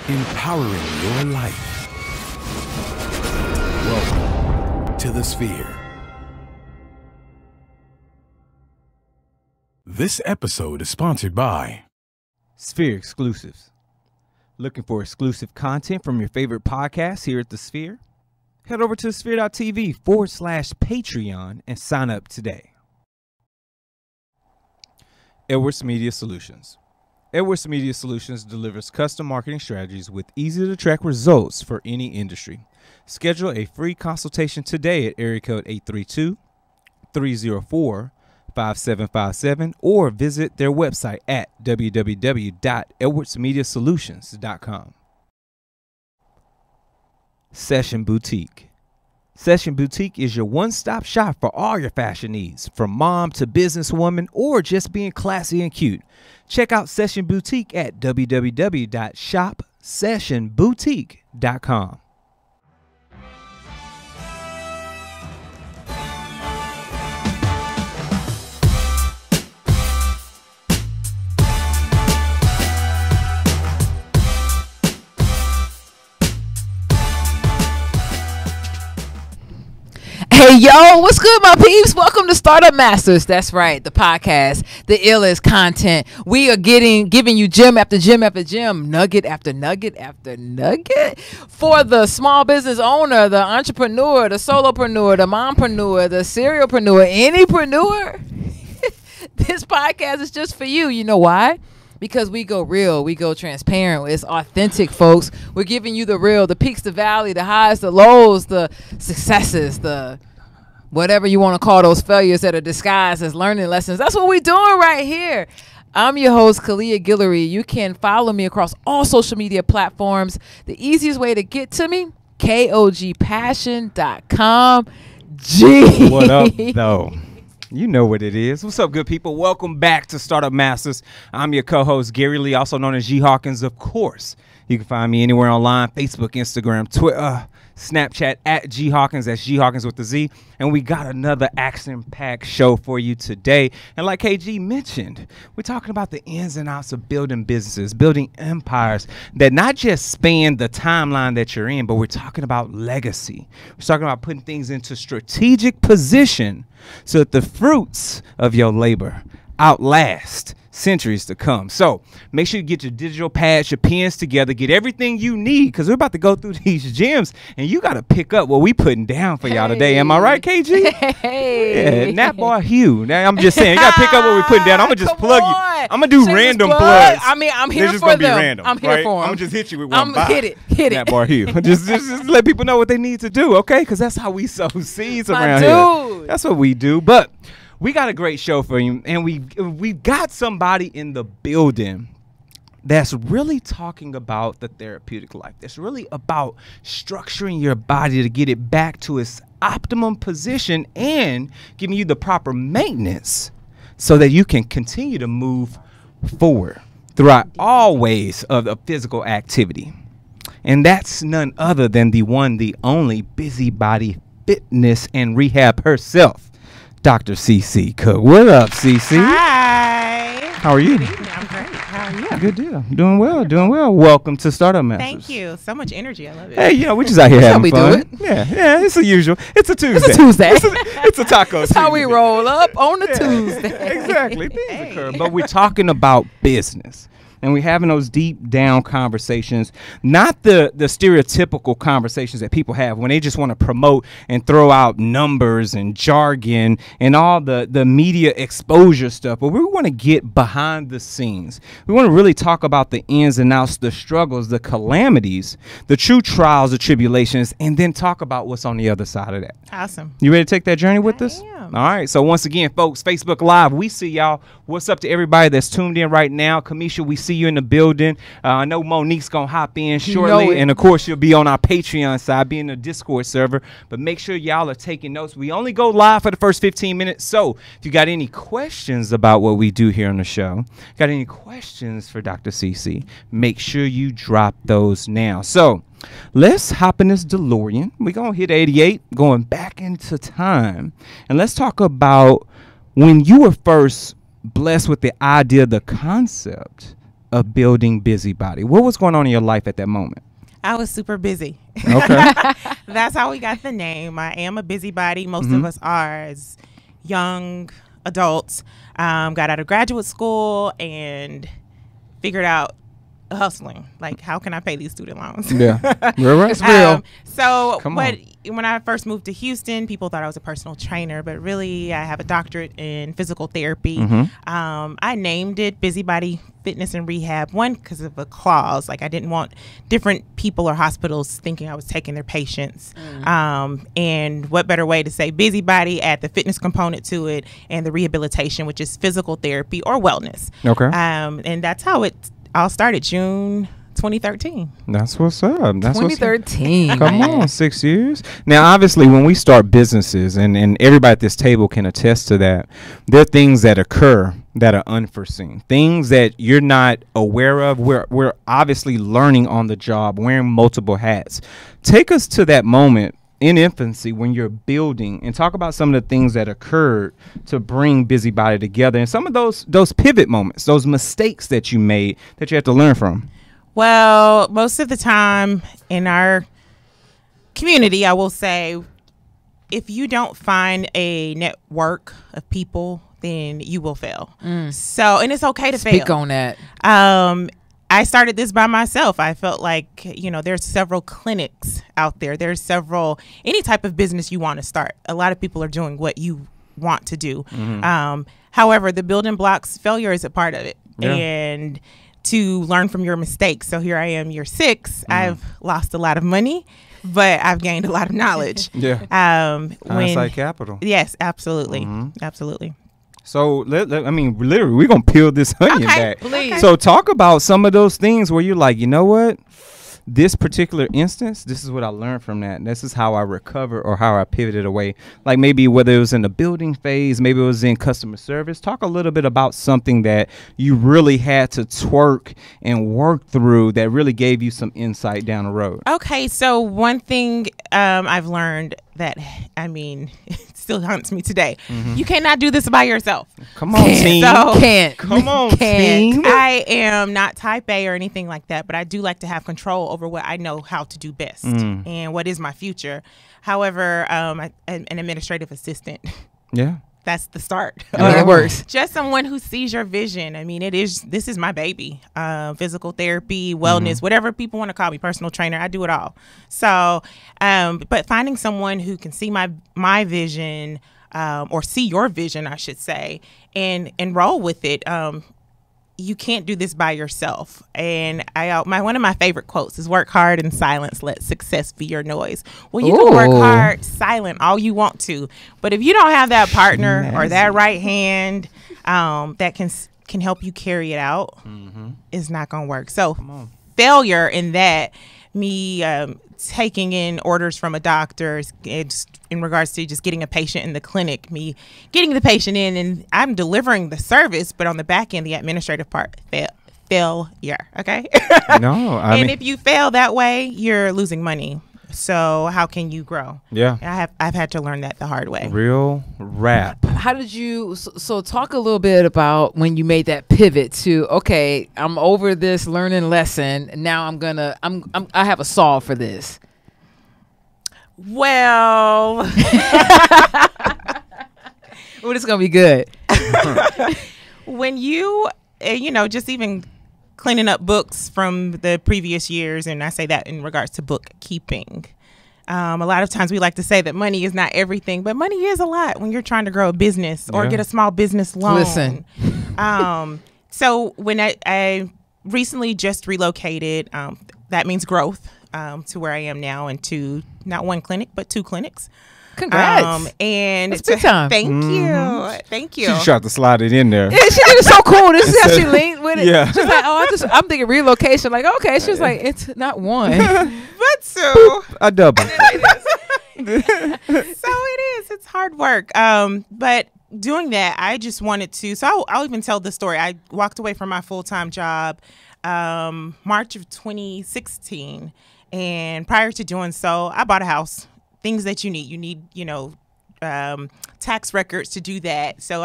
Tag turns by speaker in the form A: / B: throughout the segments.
A: empowering your life. Welcome to the Sphere. This episode is sponsored by
B: Sphere Exclusives. Looking for exclusive content from your favorite podcasts here at the Sphere? Head over to sphere.tv/Patreon and sign up today. Edwards Media Solutions. Edwards Media Solutions delivers custom marketing strategies with easy-to-track results for any industry. Schedule a free consultation today at area code 832-304-5757 or visit their website at www.edwardsmediasolutions.com. Session Boutique. Session Boutique is your one-stop shop for all your fashion needs, from mom to businesswoman or just being classy and cute. Check out Session Boutique at www.shopsessionboutique.com.
C: Hey, yo, what's good, my peeps? Welcome to Startup Masters. That's right, the podcast, the illest content. We are giving you gem after gem after gem, nugget after nugget after nugget for the small business owner, the entrepreneur, the solopreneur, the mompreneur, the serialpreneur, anypreneur. This podcast is just for you. You know why? Because we go real, we go transparent. It's authentic, folks. We're giving you the real, the peaks, the valley, the highs, the lows, the successes, the whatever you want to call those failures that are disguised as learning lessons. That's what we're doing right here. I'm your host, Kalia Guillory. You can follow me across all social media platforms. The easiest way to get to me, KOGpassion.com. G.
B: What up, though? You know what it is. What's up, good people? Welcome back to Startup Masters. I'm your co-host, Gary Lee, also known as G Hawkins, of course. You can find me anywhere online, Facebook, Instagram, Twitter, Snapchat, at G Hawkins. That's G Hawkins with the Z. And we got another action-packed show for you today. And like KG mentioned, we're talking about the ins and outs of building businesses, building empires that not just span the timeline that you're in, but we're talking about legacy. We're talking about putting things into strategic position so that the fruits of your labor outlast centuries to come. So make sure you get your digital pads, your pens together, get everything you need, because we're about to go through these gems and you got to pick up what we putting down for y'all today. Am I right, KG?
C: Hey.
B: Yeah, Nat Boy Hugh. Now I'm just saying, you got to pick up what we putting down. I'm going to just plug you. I'm going to do random plugs.
C: I mean, I'm here
B: just
C: for
B: gonna
C: them.
B: Be random,
C: I'm here
B: right?
C: for them.
B: I'm going to just hit you with one.
C: Hit it.
B: Nat Boy Hugh. just let people know what they need to do, okay? Because that's how we sow seeds around here. That's what we do. But we got a great show for you, and we've got somebody in the building that's really talking about the therapeutic life. That's really about structuring your body to get it back to its optimum position and giving you the proper maintenance so that you can continue to move forward throughout all ways of the physical activity. And that's none other than the one, the only Busybody Fitness and Rehab herself, Dr. CeCe Cook. What up, CeCe?
D: Hi.
B: How are you?
D: Good evening. I'm great. How are you?
B: Good deal. Doing well. Doing well. Welcome to Startup Masters.
D: Thank you. So much energy. I love it.
B: Hey, you know, we just out here having fun.
C: Do it.
B: Yeah, it's the usual. It's a Tuesday.
C: It's a Tuesday.
B: It's a taco
C: That's
B: Tuesday.
C: how we roll up on a Tuesday.
B: Exactly. Things occur. But we're talking about business. And we're having those deep down conversations, not the stereotypical conversations that people have when they just want to promote and throw out numbers and jargon and all the media exposure stuff. But we want to get behind the scenes. We want to really talk about the ins and outs, the struggles, the calamities, the true trials, the tribulations, and then talk about what's on the other side of that.
D: Awesome.
B: You ready to take that journey with us?
D: I am.
B: All right. So once again, folks, Facebook Live, we see y'all. What's up to everybody that's tuned in right now? Kamisha, we see you in the building. I know Monique's going to hop in shortly. And, of course, she'll be on our Patreon side, be in the Discord server. But make sure y'all are taking notes. We only go live for the first 15 minutes. So if you got any questions about what we do here on the show, got any questions for Dr. CeCe, make sure you drop those now. So let's hop in this DeLorean. We're going to hit 88, going back into time. And let's talk about when you were first blessed with the idea, the concept of building Busybody? What was going on in your life at that moment?
D: I was super busy.
B: Okay.
D: That's how we got the name. I am a busybody. Most of us are as young adults. Got out of graduate school and figured out hustling. Like, how can I pay these student loans?
B: Yeah. Right.
C: It's real.
D: So
B: Come
D: when I first moved to Houston, people thought I was a personal trainer, but really I have a doctorate in physical therapy. I named it Busybody Fitness and Rehab, one, because of a clause. Like, I didn't want different people or hospitals thinking I was taking their patients. And what better way to say busybody, add the fitness component to it, and the rehabilitation, which is physical therapy or wellness.
B: Okay.
D: And that's how it all started, June 2013.
B: That's what's up. That's what's up.
C: 2013.
B: Come
C: man.
B: on, 6 years. Now, obviously, when we start businesses, and everybody at this table can attest to that, there are things that occur that are unforeseen, things that you're not aware of. We're obviously learning on the job, wearing multiple hats. Take us to that moment in infancy when you're building, and talk about some of the things that occurred to bring Busybody together, and some of those pivot moments, those mistakes that you made that you have to learn from.
D: Well, most of the time in our community, I will say, if you don't find a network of people, then you will fail. So, and it's okay to
C: Speak
D: fail.
C: on that.
D: I started this by myself. I felt like, there's several clinics out there. There's any type of business you want to start. A lot of people are doing what you want to do. However, the building blocks, failure is a part of it.
B: Yeah.
D: And to learn from your mistakes. So here I am, year 6. I've lost a lot of money, but I've gained a lot of knowledge.
B: Yeah. Hindsight capital.
D: Yes, absolutely. Absolutely.
B: So, literally, we're going to peel this onion back.
C: please.
B: So, talk about some of those things where you're like, you know what? This particular instance, this is what I learned from that. This is how I recovered or how I pivoted away. Like, maybe whether it was in the building phase, maybe it was in customer service. Talk a little bit about something that you really had to twerk and work through that really gave you some insight down the road.
D: Okay, so one thing I've learned that, it still haunts me today. You cannot do this by yourself.
B: Come on, team.
C: Can't.
B: Come on,
C: Can't.
B: team.
D: I am not type A or anything like that, but I do like to have control over what I know how to do best and what is my future. However, I'm an administrative assistant.
B: Yeah.
D: That's the start.
C: It works.
D: Just someone who sees your vision. This is my baby. Physical therapy, wellness, whatever people want to call me, personal trainer, I do it all. So, but finding someone who can see my vision, or see your vision, I should say, and roll with it. You can't do this by yourself. And one of my favorite quotes is, work hard in silence, let success be your noise. Well, you can work hard silent all you want to, but if you don't have that partner or that right hand that can help you carry it out, it's not gonna work. So failure in that, me taking in orders from a doctor, it's in regards to just getting a patient in the clinic, me getting the patient in, and I'm delivering the service, but on the back end, the administrative part, failure. Okay.
B: No,
D: and if you fail that way, you're losing money. So how can you grow?
B: Yeah.
D: And I've had to learn that the hard way.
B: Real rap.
C: How did you? So talk a little bit about when you made that pivot to, okay, I'm over this learning lesson. Now I have a solve for this.
D: Well,
C: Well, it's gonna be good.
D: when you just even cleaning up books from the previous years, and I say that in regards to bookkeeping. A lot of times we like to say that money is not everything, but money is a lot when you're trying to grow a business or get a small business loan.
C: Listen.
D: So when I recently just relocated, that means growth to where I am now, and to not one clinic, but 2 clinics.
C: Congrats.
D: And
C: That's big time.
D: Thank you. Thank you.
B: She tried to slide it in there.
C: Yeah, she did it so cool. This is how she linked with it.
B: Yeah.
C: She's like, I'm thinking relocation. Like, okay. She was like, it's not one.
D: But so
B: A double.
D: so it is. It's hard work. But doing that, I just wanted to. So I'll even tell the story. I walked away from my full-time job March of 2016, and prior to doing so, I bought a house. Things that you need, tax records to do that. So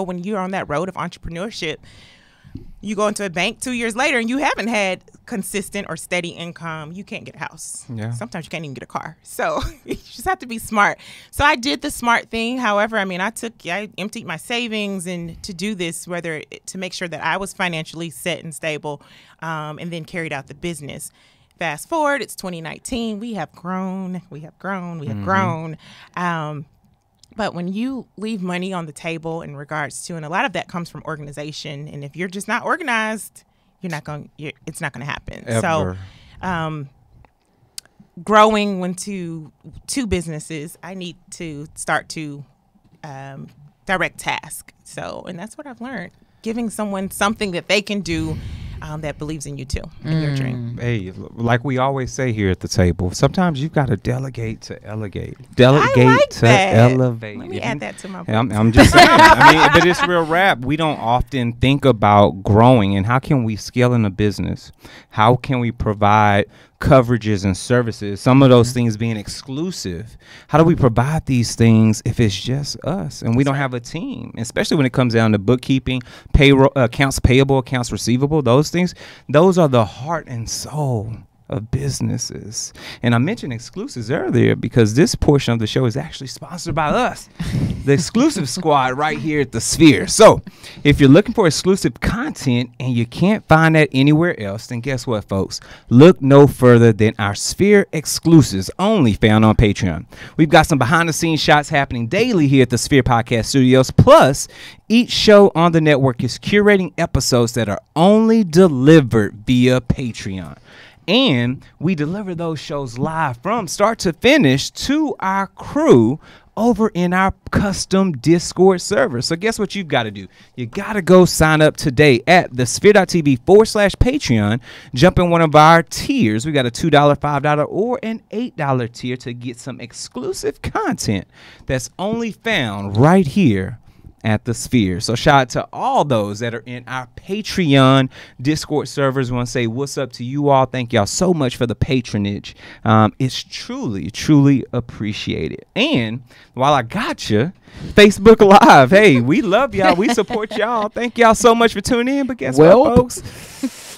D: when you're on that road of entrepreneurship, You go into a bank 2 years later and you haven't had consistent or steady income, you can't get a house.
B: Yeah.
D: Sometimes you can't even get a car. So you just have to be smart. So I did the smart thing. However, I mean, I emptied my savings and to do this, to make sure that I was financially set and stable, and then carried out the business. Fast forward, it's 2019. We have grown. But when you leave money on the table in regards to, and a lot of that comes from organization, and if you're just not organized, it's not going to happen.
B: Ever.
D: So, growing into two businesses, I need to start to direct task. So, and that's what I've learned: giving someone something that they can do. That believes in you too, in your dream.
B: Hey, like we always say here at the table, sometimes you've got to delegate to elevate. Delegate to elevate.
D: Let me add that to my book.
B: I'm just saying. I mean, but it's real rap. We don't often think about growing and how can we scale in a business? How can we provide coverages and services, some of those things being exclusive? How do we provide these things if it's just us and we don't have a team, especially when it comes down to bookkeeping, payroll, accounts payable, accounts receivable? Those things, those are the heart and soul of businesses. And I mentioned exclusives earlier because this portion of the show is actually sponsored by us, the exclusive squad right here at the Sphere. So if you're looking for exclusive content and you can't find that anywhere else, then guess what, folks? Look no further than our Sphere exclusives, only found on Patreon. We've got some behind the scenes shots happening daily here at the Sphere Podcast Studios. Plus, each show on the network is curating episodes that are only delivered via Patreon. And we deliver those shows live from start to finish to our crew over in our custom Discord server. So guess what you've got to do? You got to go sign up today at thesphere.tv/Patreon. Jump in one of our tiers. We got a $2, $5, or an $8 tier to get some exclusive content that's only found right here at the Sphere. So shout out to all those that are in our Patreon Discord servers. We want to say what's up to you all. Thank y'all so much for the patronage. It's truly appreciated. And while I got you, Facebook Live, hey, we love y'all. We support y'all. Thank y'all so much for tuning in. But guess what, folks?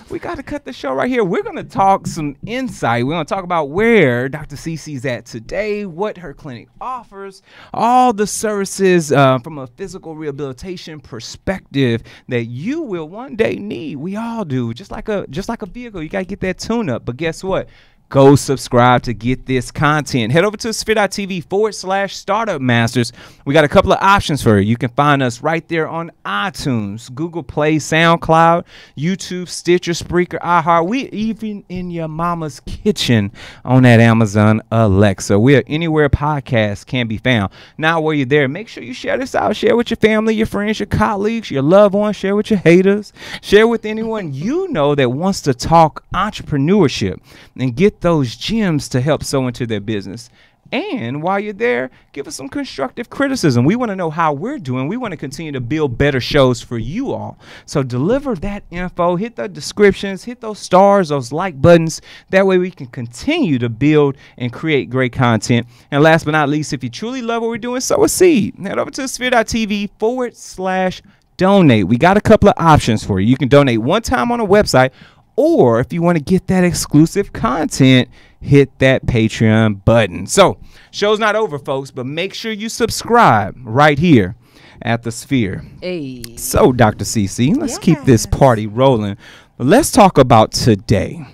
B: We got to cut the show right here. We're going to talk some insight. We're going to talk about where Dr. CeCe's at today, what her clinic offers, all the services from a physical rehabilitation perspective that you will one day need. We all do. Just like a vehicle, you got to get that tune up. But guess what? Go subscribe to get this content. Head over to sphere.tv/Startup Masters. We got a couple of options for you. You can find us right there on iTunes, Google Play, SoundCloud, YouTube, Stitcher, Spreaker, iHeart. We even in your mama's kitchen on that Amazon Alexa. We are anywhere podcasts can be found. Now, while you're there, make sure you share this out. Share with your family, your friends, your colleagues, your loved ones. Share with your haters. Share with anyone you know that wants to talk entrepreneurship and get those gems to help sow into their business. And while you're there, give us some constructive criticism. We want to know how we're doing. We want to continue to build better shows for you all. So deliver that info, hit the descriptions, hit those stars, those like buttons. That way we can continue to build and create great content. And last but not least, if you truly love what we're doing, sow a seed. Head over to sphere.tv/donate. We got a couple of options for you. You can donate one time on a website, or if you want to get that exclusive content, hit that Patreon button. So, show's not over, folks, but make sure you subscribe right here at the Sphere.
C: Hey.
B: So, Dr. CeCe, let's keep this party rolling. Let's talk about today.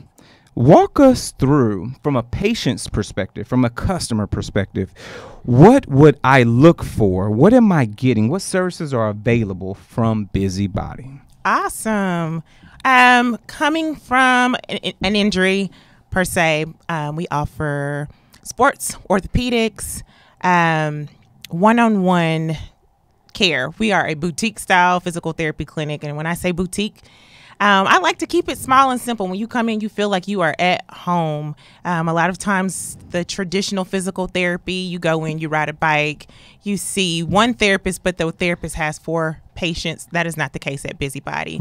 B: Walk us through, from a patient's perspective, from a customer perspective, what would I look for? What am I getting? What services are available from Busybody?
D: Awesome. Coming from an injury per se, we offer sports, orthopedics, one-on-one care. We are a boutique style physical therapy clinic. And when I say boutique, I like to keep it small and simple. When you come in, you feel like you are at home. A lot of times the traditional physical therapy, you go in, you ride a bike, you see one therapist, but the therapist has 4 patients. That is not the case at Busybody.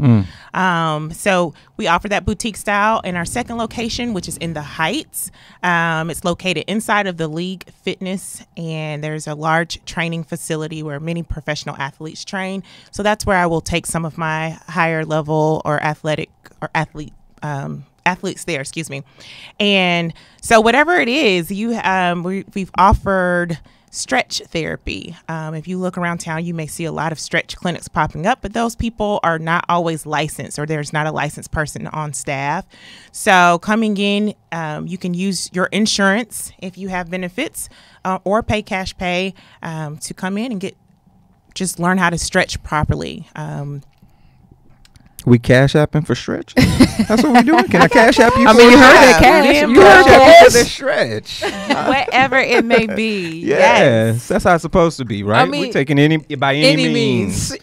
D: So we offer that boutique style in our second location, which is in the Heights. It's located inside of the League Fitness, and there's a large training facility where many professional athletes train. So that's where I will take some of my higher level or athletes there, excuse me. And so whatever it is, we've offered stretch therapy. If you look around town, you may see a lot of stretch clinics popping up, but those people are not always licensed, or there's not a licensed person on staff. So coming in, you can use your insurance if you have benefits, or pay cash pay to come in and just learn how to stretch properly.
B: We cash apping for stretch. That's what we're doing. Can I cash app you?
C: I mean, you heard that cash.
D: You
C: You heard
B: cash
C: that.
B: stretch.
D: Whatever it may be.
B: Yes, that's how it's supposed to be, right?
C: I mean,
B: we're taking any means.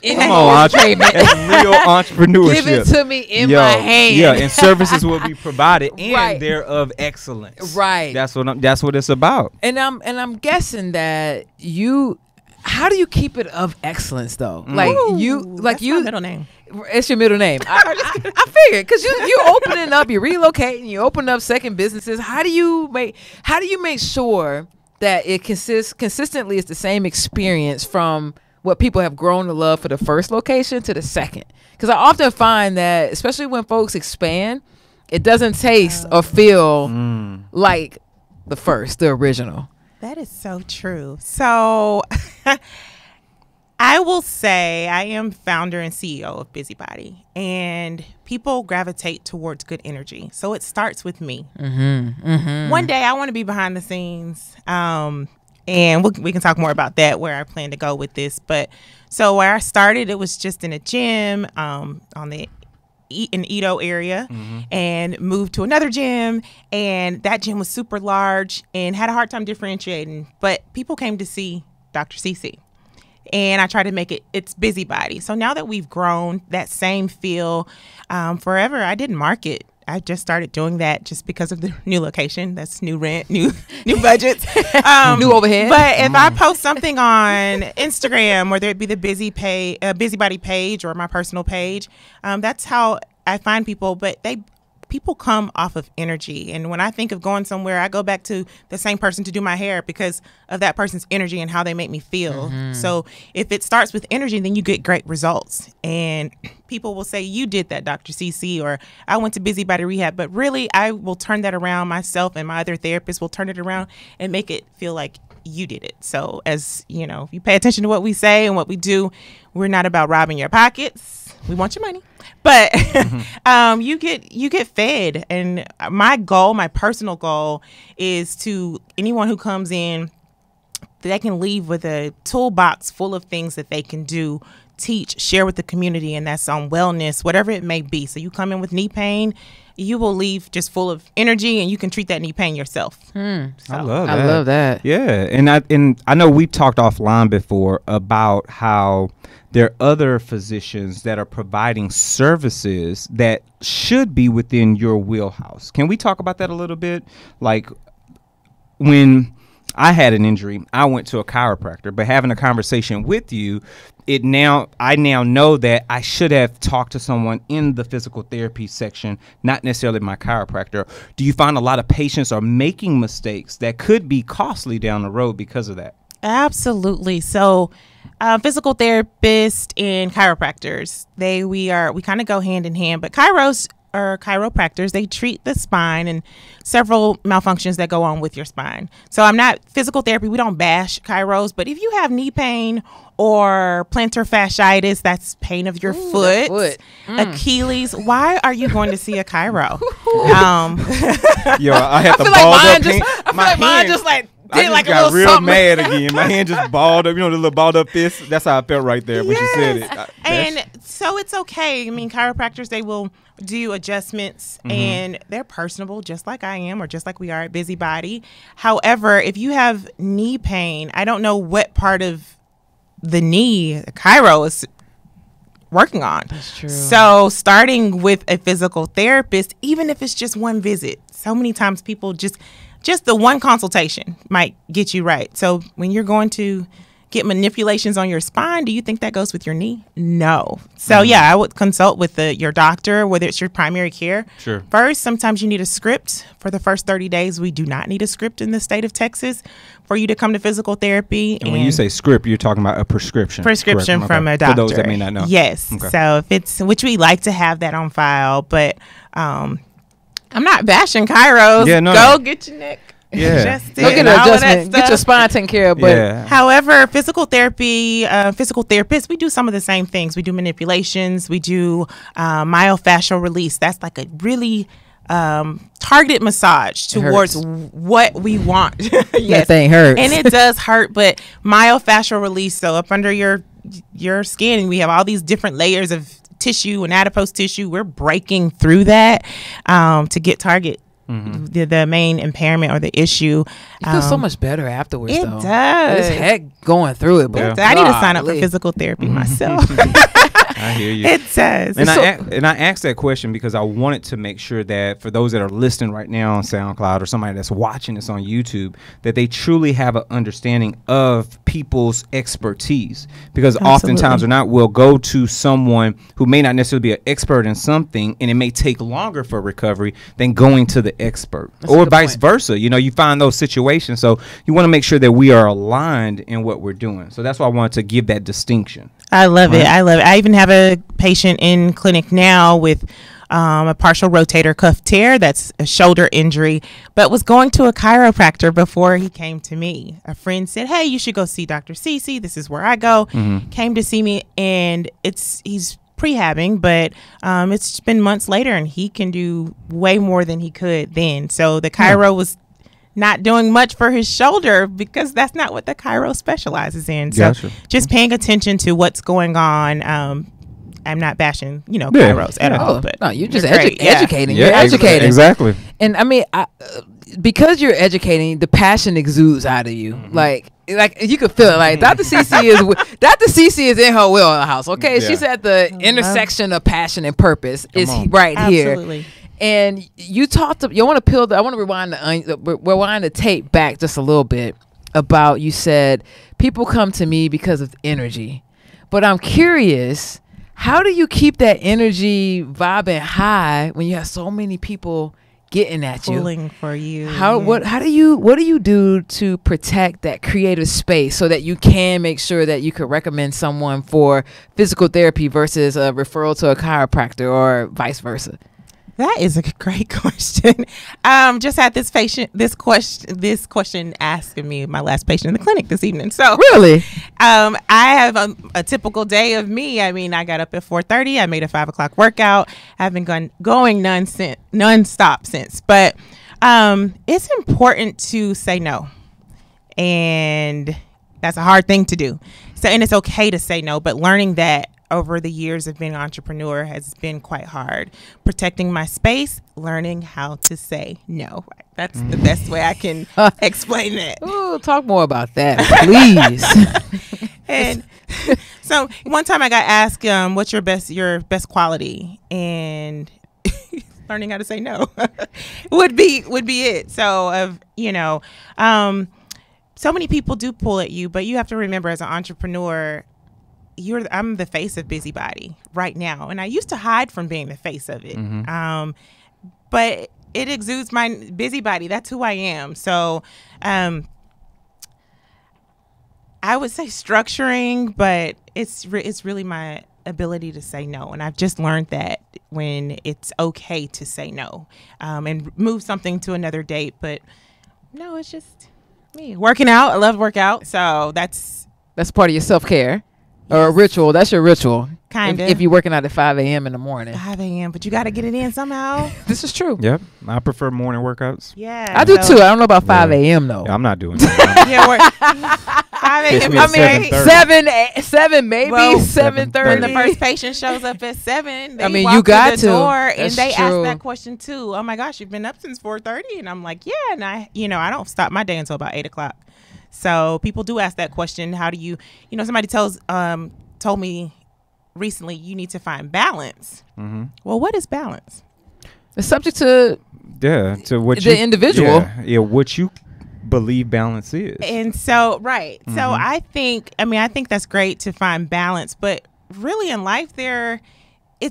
C: Any
B: Come on,
C: means.
B: that's real entrepreneurship.
C: Give it to me in my hand.
B: Yeah, and services will be provided, and
C: Right.
B: they're of excellence.
C: Right.
B: That's what it's about.
C: And I'm guessing that how do you keep it of excellence though? Like
D: That's my middle name.
C: It's your middle name. I figured because you opening up, you're relocating, you open up second businesses. How do you make sure that it consistently is the same experience from what people have grown to love for the first location to the second? Because I often find that, especially when folks expand, it doesn't taste or feel like the original.
D: That is so true. So I will say I am founder and CEO of Busybody, and people gravitate towards good energy. So it starts with me. One day I want to be behind the scenes, and we can talk more about that, where I plan to go with this. But so where I started, it was just in a gym on the in Edo area, and moved to another gym, and that gym was super large and had a hard time differentiating, but people came to see Dr. CeCe, and I tried to make it's Busybody. So now that we've grown, that same feel, forever, I didn't market. I just started doing that just because of the new location. That's new rent, new budgets,
C: New overhead.
D: But if I post something on Instagram, whether it be the Busybody page or my personal page, that's how I find people. But people come off of energy, and when I think of going somewhere, I go back to the same person to do my hair because of that person's energy and how they make me feel. So if it starts with energy, then you get great results. And people will say, "You did that, Dr. CeCe," or "I went to Busybody Rehab." But really, I will turn that around. Myself and my other therapists will turn it around and make it feel like you did it. So as you know, if you pay attention to what we say and what we do, we're not about robbing your pockets. We want your money, but you get fed. And my personal goal is to anyone who comes in, they can leave with a toolbox full of things that they can do, teach, share with the community, and that's on wellness, whatever it may be. So you come in with knee pain, you will leave just full of energy, and you can treat that knee pain yourself.
B: I love that.
C: I love that.
B: Yeah, and I know we talked offline before about how there are other physicians that are providing services that should be within your wheelhouse. Can we talk about that a little bit? Like when I had an injury, I went to a chiropractor, but having a conversation with you, I now know that I should have talked to someone in the physical therapy section, not necessarily my chiropractor. Do you find a lot of patients are making mistakes that could be costly down the road because of that?
D: Absolutely. So physical therapists and chiropractors, we kind of go hand in hand, but chiropractors, they treat the spine and several malfunctions that go on with your spine. So I'm not physical therapy. We don't bash chiros, but if you have knee pain or plantar fasciitis, that's pain of your foot. Achilles, why are you going to see a chiro?
B: Yo, I had to
C: Mine just like
B: I just got real mad again. My hand just balled up. You know the little balled up fist? That's how I felt right there when she said it.
D: And so it's okay. I mean, chiropractors, they will do adjustments, and they're personable just like I am or just like we are at Busybody. However, if you have knee pain, I don't know what part of the knee the chiro is working on.
C: That's true.
D: So starting with a physical therapist, even if it's just one visit, so many times people just the one consultation might get you right. So when you're going to get manipulations on your spine, do you think that goes with your knee? No. So yeah, I would consult with your doctor, whether it's your primary care.
B: Sure.
D: First, sometimes you need a script. For the first 30 days, we do not need a script in the state of Texas for you to come to physical therapy.
B: And when you say script, you're talking about a prescription.
D: Prescription
B: correct?
D: from a doctor.
B: For those that may not know.
D: Yes.
B: Okay.
D: So if it's, which we like to have that on file, but I'm not bashing chiros.
B: Yeah, no.
D: Go get your neck.
B: Yeah.
C: Go get an adjustment. Get your spine taken care of. But
D: However, physical therapy, physical therapists, we do some of the same things. We do manipulations. We do myofascial release. That's like a really targeted massage towards what we want. Yes.
C: That thing hurts.
D: And it does hurt, but myofascial release, so up under your skin, we have all these different layers of tissue and adipose tissue. We're breaking through that to get target the main impairment or the issue.
C: You feel so much better afterwards.
D: It
C: though.
D: does.
C: It's heck going through it, but
D: I need to sign up for physical therapy myself.
B: I hear you.
D: It does.
B: And I asked that question because I wanted to make sure that for those that are listening right now on SoundCloud or somebody that's watching this on YouTube, that they truly have an understanding of people's expertise. Because oftentimes or not, we'll go to someone who may not necessarily be an expert in something, and it may take longer for recovery than going to the expert, or vice versa. You know, you find those situations. So you want to make sure that we are aligned in what we're doing. So that's why I wanted to give that distinction.
D: I love it. I love it. I even have a patient in clinic now with a partial rotator cuff tear. That's a shoulder injury, but was going to a chiropractor before he came to me. A friend said, hey, you should go see Dr. CeCe. This is where I go. Came to see me, and he's prehabbing, but it's been months later, and he can do way more than he could then. So the chiro was not doing much for his shoulder because that's not what the chiro specializes in. So just paying attention to what's going on. I'm not bashing, chiros at all. But
C: no, you're just
D: educating.
C: You're educating.
B: Exactly.
C: And I mean, because you're educating, the passion exudes out of you. Like you could feel it. Like Dr. CeCe is in her wheelhouse. Okay, she's at the intersection of passion and purpose. Is right
D: Absolutely.
C: Here. And you talked. I want to rewind the tape back just a little bit about. You said people come to me because of energy, but I'm curious. How do you keep that energy vibing high when you have so many people getting at you,
D: pulling for you?
C: What do you do to protect that creative space so that you can make sure that you could recommend someone for physical therapy versus a referral to a chiropractor or vice versa?
D: That is a great question. Just had this question asking me, my last patient in the clinic this evening. So
C: really,
D: I have a typical day of me. I mean, I got up at 4:30. I made a 5 o'clock workout. I haven't going nonstop since. But it's important to say no, and that's a hard thing to do. So, and it's okay to say no, but learning that over the years of being an entrepreneur has been quite hard. Protecting my space, learning how to say no. That's the best way I can explain that.
C: Ooh, talk more about that, please.
D: And so one time I got asked, what's your best quality? And learning how to say no would be it. So so many people do pull at you, but you have to remember, as an entrepreneur, I'm the face of Busybody right now, and I used to hide from being the face of it. But it exudes my busybody. That's who I am. So I would say structuring, but it's really my ability to say no. And I've just learned that when it's okay to say no, and move something to another date. But no, it's just me working out. I love workout, so that's
C: part of your self-care. Or a ritual. That's your ritual.
D: Kind of.
C: If you're working out at 5 a.m. in the morning.
D: 5 a.m. But you got to get it in somehow.
C: This is true.
B: Yep. I prefer morning workouts.
D: Yeah.
C: I do too. I don't know about 5 a.m. though.
B: Yeah, I'm not doing that.
D: Yeah, 5 a.m.
C: I mean, 7 maybe, 7:30.
D: When the first patient shows up at 7, they walk
C: you got
D: to the door and they ask that question too. Oh my gosh, you've been up since 4:30, and I'm like, yeah, and I don't stop my day until about 8 o'clock. So people do ask that question. How do you, somebody told me recently, you need to find balance. Well, what is balance?
C: It's subject to
B: what
C: the individual.
B: Yeah, what you believe balance is.
D: And so, right. So I think that's great to find balance, but really in life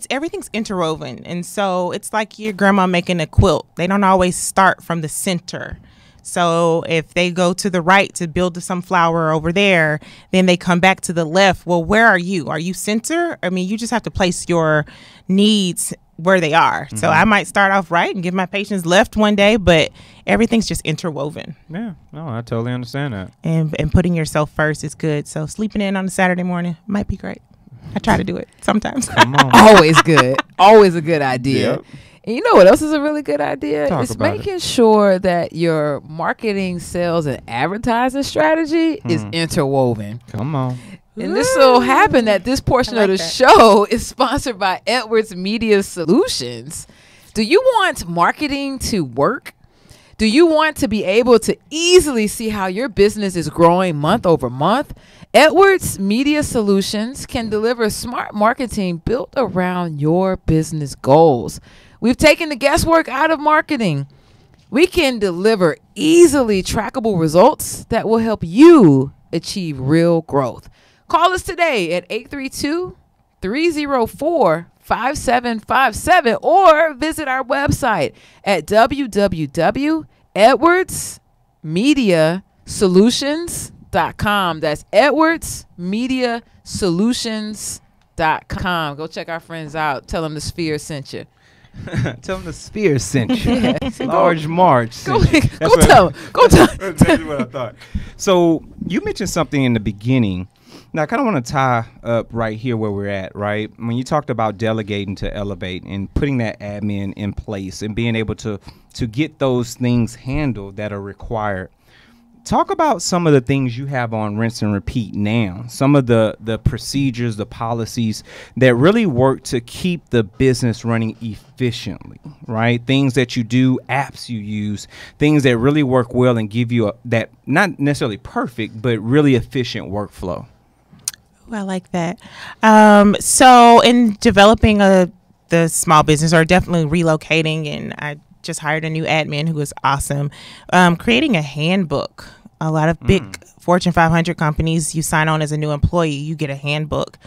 D: everything's interwoven. And so it's like your grandma making a quilt. They don't always start from the center. So if they go to the right to build some flower over there, then they come back to the left. Well, where are you? Are you center? I mean, you just have to place your needs where they are. So I might start off right and give my patients left one day, but everything's just interwoven.
B: Yeah, no, I totally understand that.
D: And putting yourself first is good. So sleeping in on a Saturday morning might be great. I try to do it sometimes.
B: Come on.
C: Always good. Always a good idea.
B: Yep.
C: And you know what else is a really good idea?
B: Talk
C: It's
B: about
C: making sure that your marketing, sales, and advertising strategy is interwoven.
B: Come on.
C: And this so happened that this portion of the show is sponsored by Edwards Media Solutions. Do you want marketing to work? Do you want to be able to easily see how your business is growing month over month? Edwards Media Solutions can deliver smart marketing built around your business goals. We've taken the guesswork out of marketing. We can deliver easily trackable results that will help you achieve real growth. Call us today at 832-304-5757 or visit our website at www.edwardsmediasolutions.com. That's edwardsmediasolutions.com. Go check our friends out. Tell them the Sphere sent you.
B: Tell them the Sphere sent you. Large March sent you.
C: Go tell them.
B: That's exactly what I thought. So you mentioned something in the beginning. Now, I kind of want to tie up right here where we're at, right? When you talked about delegating to elevate and putting that admin in place and being able to get those things handled that are required. Talk about some of the things you have on rinse and repeat now, some of the procedures, the policies that really work to keep the business running efficiently, right? Things that you do, apps you use, things that really work well and give you that not necessarily perfect, but really efficient workflow.
D: Ooh, I like that. So in developing the small business or definitely relocating, and I just hired a new admin who is awesome. Creating a handbook. A lot of big Fortune 500 companies, you sign on as a new employee, you get a handbook.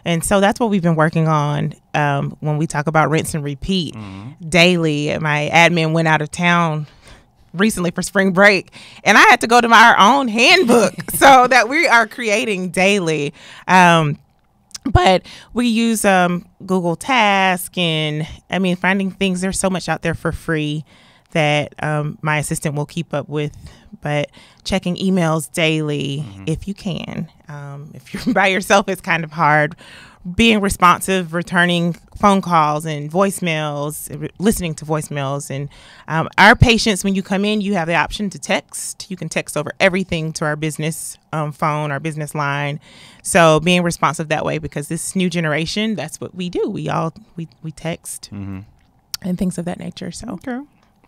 D: And so that's what we've been working on when we talk about rinse and repeat daily. My admin went out of town recently for spring break, and I had to go to our own handbook so that we are creating daily. But we use Google Task, and I mean, finding things. There's so much out there for free that my assistant will keep up with. But checking emails daily, if you can. If you're by yourself, it's kind of hard. Being responsive, returning phone calls and voicemails, listening to voicemails. And our patients, when you come in, you have the option to text. You can text over everything to our business phone, our business line. So being responsive that way, because this new generation, that's what we do. We text and things of that nature. So
B: okay.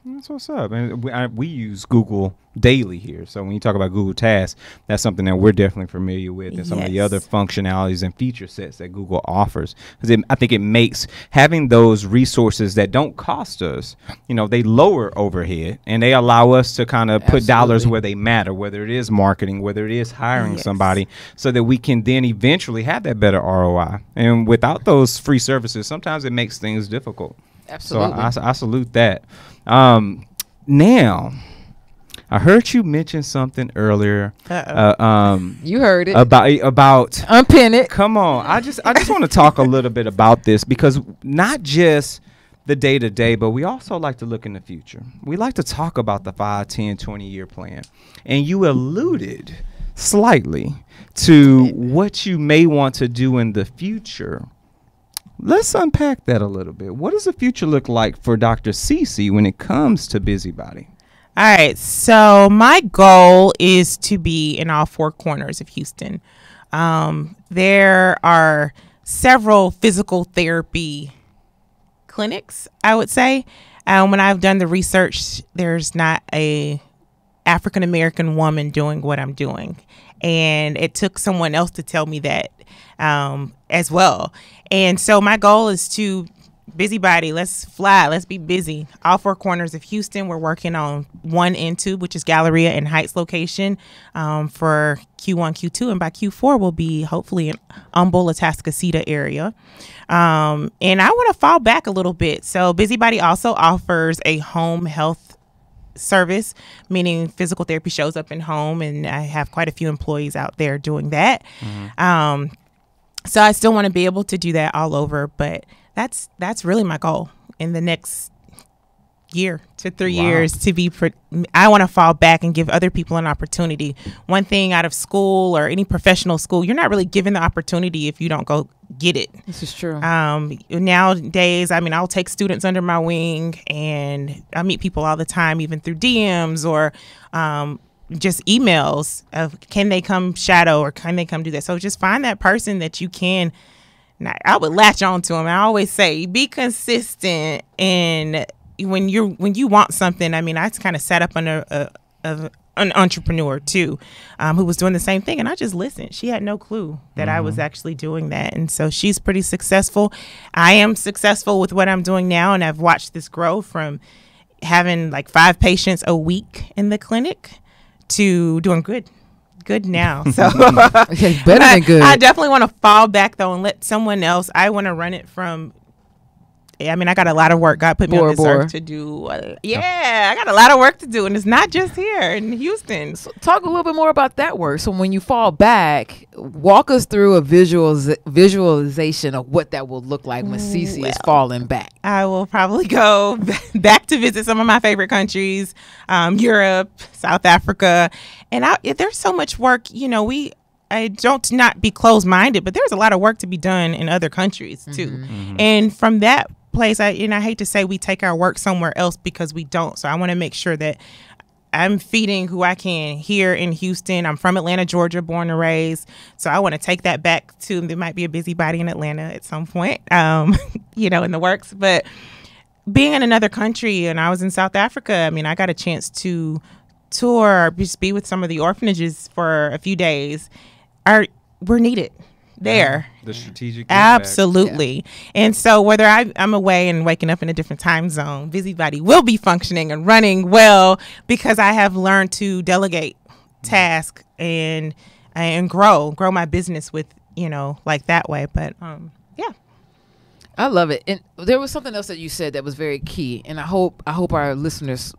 B: That's what's up. And we use Google daily here. So when you talk about Google Tasks, that's something that we're definitely familiar with, and some of the other functionalities and feature sets that Google offers. Because I think it makes having those resources that don't cost us, they lower overhead and they allow us to kind of put dollars where they matter, whether it is marketing, whether it is hiring somebody, so that we can then eventually have that better ROI. And without those free services, sometimes it makes things difficult.
C: Absolutely.
B: So I salute that. Now, I heard you mention something earlier.
C: You heard it.
B: About
C: unpin it.
B: Come on. I just want to talk a little bit about this, because not just the day-to-day, but we also like to look in the future. We like to talk about the 5, 10, 20-year plan. And you alluded slightly to what you may want to do in the future. Let's unpack that a little bit. What does the future look like for Dr. CeCe when it comes to Busybody?
D: All right. So my goal is to be in all 4 corners of Houston. There are several physical therapy clinics, I would say. When I've done the research, there's not a African-American woman doing what I'm doing. And it took someone else to tell me that as well. And so my goal is to Busybody, let's fly. Let's be busy. All four corners of Houston. We're working on 1 and 2, which is Galleria and Heights location for Q1, Q2. And by Q4, we'll be hopefully in Humble, Atascocita area. And I want to fall back a little bit. So Busybody also offers a home health service, meaning physical therapy shows up in home. And I have quite a few employees out there doing that. So I still want to be able to do that all over, but that's really my goal in the next year to 3 years to be. I want to fall back and give other people an opportunity. One thing out of school or any professional school, you're not really given the opportunity if you don't go get it.
C: This is true.
D: Nowadays, I mean, I'll take students under my wing, and I meet people all the time, even through DMs or just emails of can they come shadow or can they come do that. So just find that person that you can. I would latch on to them. I always say be consistent, and when you want something. I mean, I kind of sat up under an entrepreneur too, who was doing the same thing, and I just listened. She had no clue that I was actually doing that, and so she's pretty successful. I am successful with what I'm doing now, and I've watched this grow from having like 5 patients a week in the clinic to doing good now. So
C: Okay, better than good.
D: I definitely want to fall back though and let someone else. I want to run it from. I mean, I got a lot of work. God put me on this earth to do. I got a lot of work to do, and it's not just here in Houston.
C: So talk a little bit more about that work. So when you fall back, walk us through a visualization of what that will look like when CeCe is falling back.
D: I will probably go back to visit some of my favorite countries, Europe, South Africa, and there's so much work. I don't not be closed-minded, but there's a lot of work to be done in other countries too. And from that place, I hate to say we take our work somewhere else because we don't. So I want to make sure that I'm feeding who I can here in Houston. I'm from Atlanta, Georgia, born and raised. So I want to take that back to, there might be a busybody in Atlanta at some point, in the works. But being in another country, and I was in South Africa, I mean, I got a chance to tour, just be with some of the orphanages for a few days. We're needed there.
B: The strategic impact.
D: Absolutely. Yeah. And so whether I'm away and waking up in a different time zone, Busybody will be functioning and running well because I have learned to delegate tasks and grow my business with, like that way. But yeah.
C: I love it. And there was something else that you said that was very key, and I hope our listeners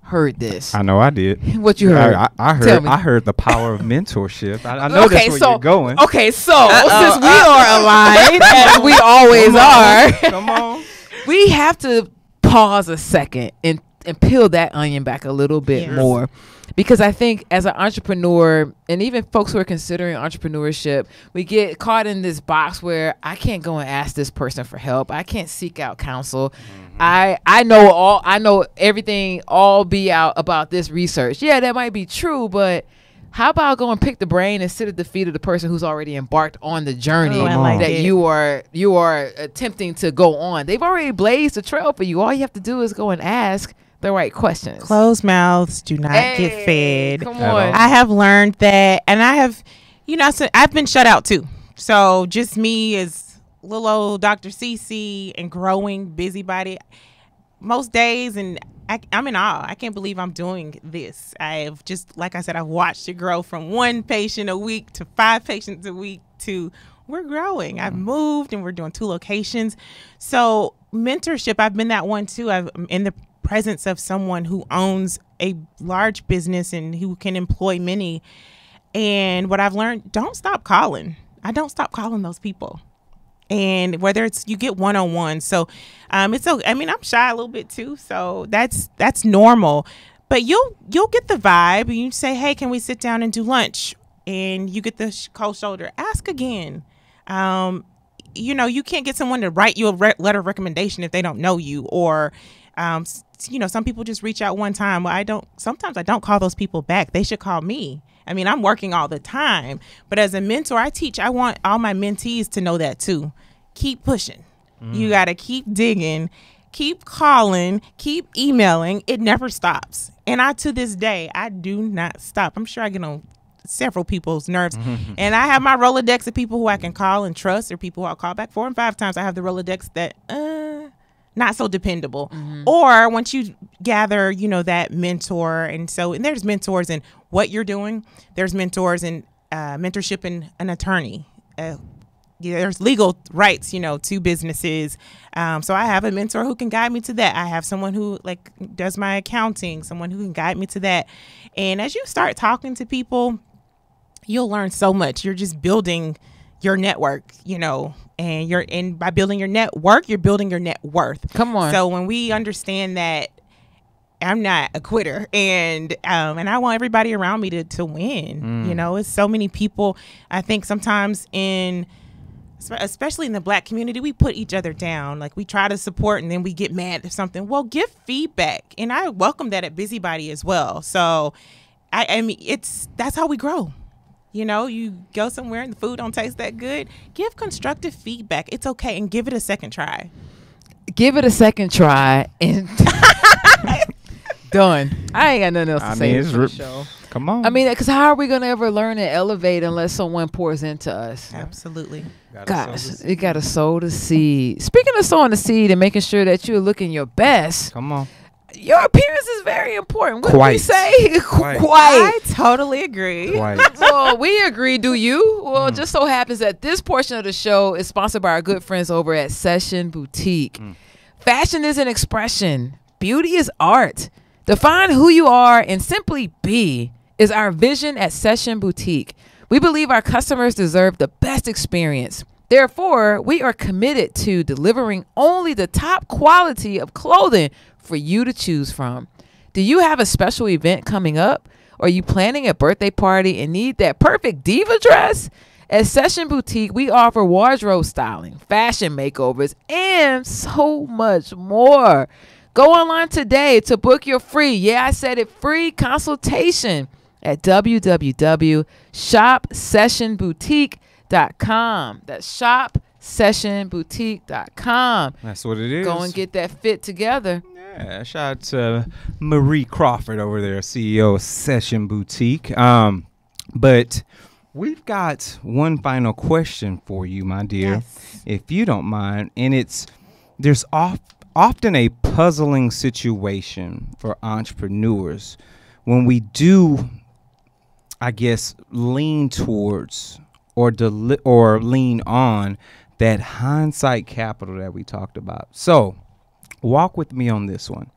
C: heard this.
B: I know I did.
C: What you heard?
B: I heard the power of mentorship. I know that's where you're going.
C: Okay, so since we are aligned, as we always are,
B: come on.
C: We have to pause a second and peel that onion back a little bit more. Because I think as an entrepreneur, and even folks who are considering entrepreneurship, we get caught in this box where I can't go and ask this person for help. I can't seek out counsel. I know everything be out about this research. Yeah, that might be true, but how about go and pick the brain and sit at the feet of the person who's already embarked on the journey you are attempting to go on? They've already blazed the trail for you. All you have to do is go and ask the right questions.
D: Closed mouths do not get fed.
C: Come on.
D: I have learned that, and I have, I've been shut out too. So just me as little old Dr. CeCe and growing Busybody most days, and I'm in awe. I can't believe I'm doing this. I've just, like I said, I've watched it grow from 1 patient a week to 5 patients a week to we're growing. I've moved and we're doing 2 locations. So mentorship, I've been that one too. I'm in the presence of someone who owns a large business and who can employ many. And what I've learned, don't stop calling. I don't stop calling those people. And whether it's you get one-on-one. So it's so, I mean, I'm shy a little bit too. So that's normal. But you'll get the vibe and you say, hey, can we sit down and do lunch? And you get the cold shoulder. Ask again. You can't get someone to write you a letter of recommendation if they don't know you, or some people just reach out one time. Well, sometimes I don't call those people back. They should call me. I mean, I'm working all the time, but as a mentor, I want all my mentees to know that too. Keep pushing. You got to keep digging, keep calling, keep emailing. It never stops. And to this day, I do not stop. I'm sure I get on several people's nerves. And I have my Rolodex of people who I can call and trust, or people who I'll call back 4 and 5 times. I have the Rolodex that, not so dependable. Or once you gather, that mentor, and there's mentors in what you're doing. There's mentors in mentorship in an attorney. There's legal rights, to businesses. So I have a mentor who can guide me to that. I have someone who does my accounting, someone who can guide me to that. And as you start talking to people, you'll learn so much. You're just building your network, and by building your network, you're building your net worth.
C: Come on.
D: So when we understand that I'm not a quitter, and I want everybody around me to win. It's so many people. I think sometimes especially in the Black community, we put each other down. Like, we try to support and then we get mad at something. Well, give feedback, and I welcome that at Busybody as well. So I mean, that's how we grow. You go somewhere and the food don't taste that good, give constructive feedback. It's okay, and give it a second try.
C: Give it a second try and done. I ain't got nothing else to say for the show.
B: Come on.
C: I mean, because how are we going to ever learn and elevate unless someone pours into us?
D: Absolutely.
C: Gosh, you got to sow the seed. Speaking of sowing the seed and making sure that you're looking your best.
B: Come on.
C: Your appearance is very important. What
B: Quite.
C: did we say?
B: Quite.
D: I totally agree.
C: Well, we agree. Do you? Well, it just so happens that this portion of the show is sponsored by our good friends over at Session Boutique. Fashion is an expression. Beauty is art. Define who you are and simply be is our vision at Session Boutique. We believe our customers deserve the best experience. Therefore, we are committed to delivering only the top quality of clothing for you to choose from. Do you have a special event coming up? Or are you planning a birthday party and need that perfect diva dress? At Session Boutique, we offer wardrobe styling, fashion makeovers, and so much more. Go online today to book your free, I said it, free consultation at www.shopsessionboutique.com. That's shopsessionboutique.com.
B: That's what it is.
C: Go and get that fit together.
B: Yeah, shout out to Marie Crawford over there, CEO of Session Boutique. But we've got one final question for you, my dear,
D: Yes.
B: if you don't mind. And there's often a puzzling situation for entrepreneurs when we do, I guess, lean towards or lean on that hindsight capital that we talked about. So walk with me on this one.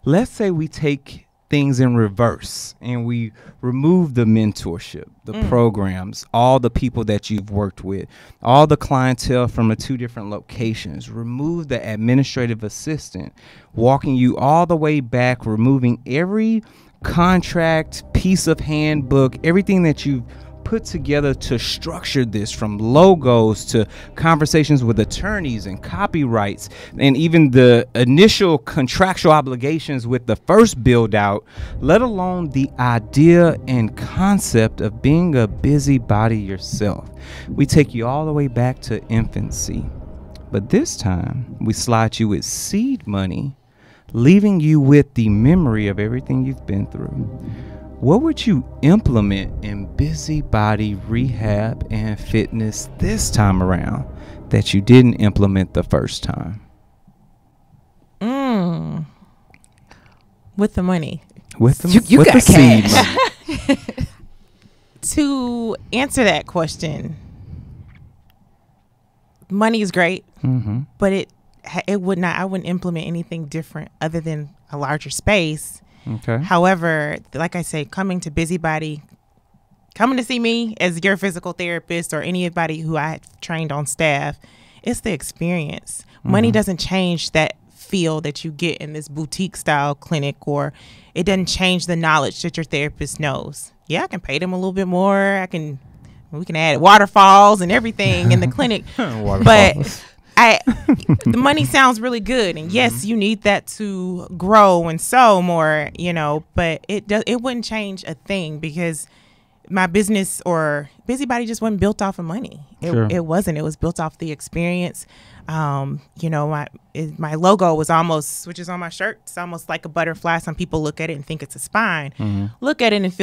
B: Let's say we take things in reverse and we remove the mentorship, the programs, all the people that you've worked with, all the clientele from the 2 different locations, remove the administrative assistant, walking you all the way back, removing every contract, piece of handbook, everything that you've put together to structure this, from logos to conversations with attorneys and copyrights, and even the initial contractual obligations with the first build out, let alone the idea and concept of being a busybody yourself. We take you all the way back to infancy, but this time we slide you with seed money, leaving you with the memory of everything you've been through. What would you implement in Busybody, Rehab, and Fitness this time around that you didn't implement the first time?
D: With the money.
C: You got
B: the seed
C: cash.
B: money.
D: To answer that question, money is great, but it would not. I wouldn't implement anything different other than a larger space.
B: Okay.
D: However, like I say, coming to Busybody, coming to see me as your physical therapist or anybody who I trained on staff, it's the experience. Money doesn't change that feel that you get in this boutique style clinic, or it doesn't change the knowledge that your therapist knows. Yeah, I can pay them a little bit more. We can add waterfalls and everything in the clinic, but the money sounds really good, and yes, you need that to grow and sow more, but it wouldn't change a thing, because my business or Busybody just wasn't built off of money. It wasn't. It was built off the experience. My logo was almost, which is on my shirt, it's almost like a butterfly. Some people look at it and think it's a spine. Look at it and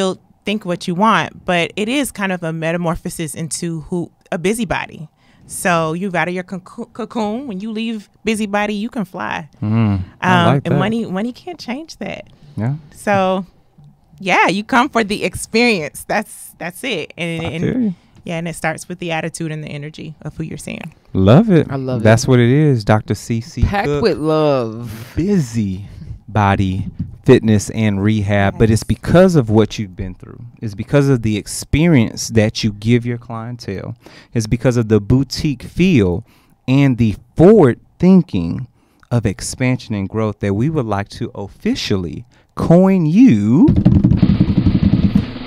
D: think what you want, but it is kind of a metamorphosis into a busybody. So you out of your cocoon. When you leave Busybody, you can fly.
B: I like that.
D: And money can't change that.
B: Yeah.
D: So, yeah, you come for the experience. That's it. And and it starts with the attitude and the energy of who you're seeing.
B: Love it.
C: I love it.
B: That's what it is, Dr. CeCe.
C: Packed
B: Cook.
C: with love.
B: Busybody fitness and rehab, but it's because of what you've been through. It's because of the experience that you give your clientele. It's because of the boutique feel and the forward thinking of expansion and growth that we would like to officially coin you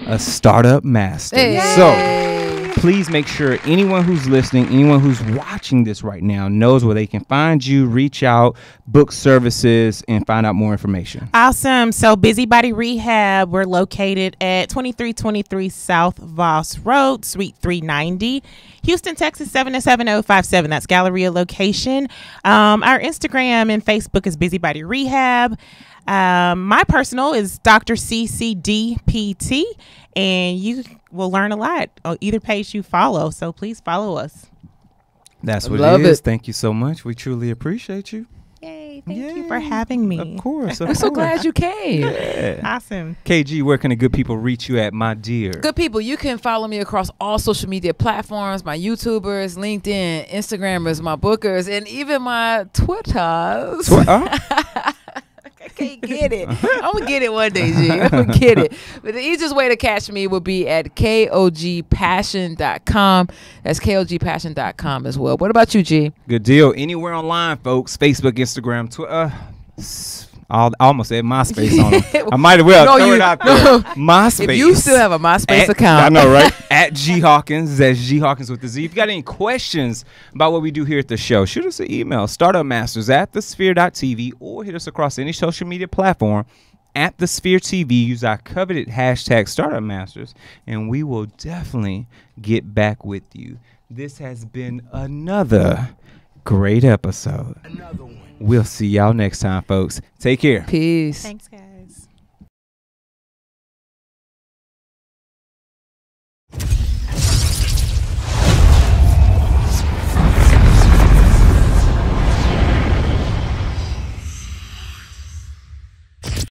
B: a startup master.
C: Hey.
B: So please make sure anyone who's listening, anyone who's watching this right now knows where they can find you, reach out, book services, and find out more information.
D: Awesome. So Busybody Rehab, we're located at 2323 South Voss Road, Suite 390, Houston, Texas 77057. That's Galleria location. Our Instagram and Facebook is Busybody Rehab. My personal is Dr. CeCe DPT, and you will learn a lot on either page you follow. So please follow us.
B: That's what
C: Love
B: it is.
C: it.
B: Thank you so much. We truly appreciate you.
D: Yay. Thank you for having me.
B: Of course.
C: We're so glad you came.
B: Yeah.
D: Awesome.
B: KG, where can the good people reach you at, my dear?
C: Good people, you can follow me across all social media platforms, my YouTubers, LinkedIn, Instagrammers, my bookers, and even my Twitters. I can't get it. I'm going to get it one day, G. I'm going to get it. But the easiest way to catch me would be at kogpassion.com. That's kogpassion.com as well. What about you, G?
B: Good deal. Anywhere online, folks. Facebook, Instagram, Twitter. I almost said MySpace on them. I might as well throw it out there. MySpace.
C: If you still have a MySpace
B: I
C: account.
B: know, right? At G Hawkins. That's G Hawkins with the Z. If you got any questions about what we do here at the show, shoot us an email, startupmasters@thesphere.tv, or hit us across any social media platform at the Sphere TV. Use our coveted hashtag StartupMasters, and we will definitely get back with you. This has been another great episode. We'll see y'all next time, folks. Take care.
C: Peace.
D: Thanks, guys.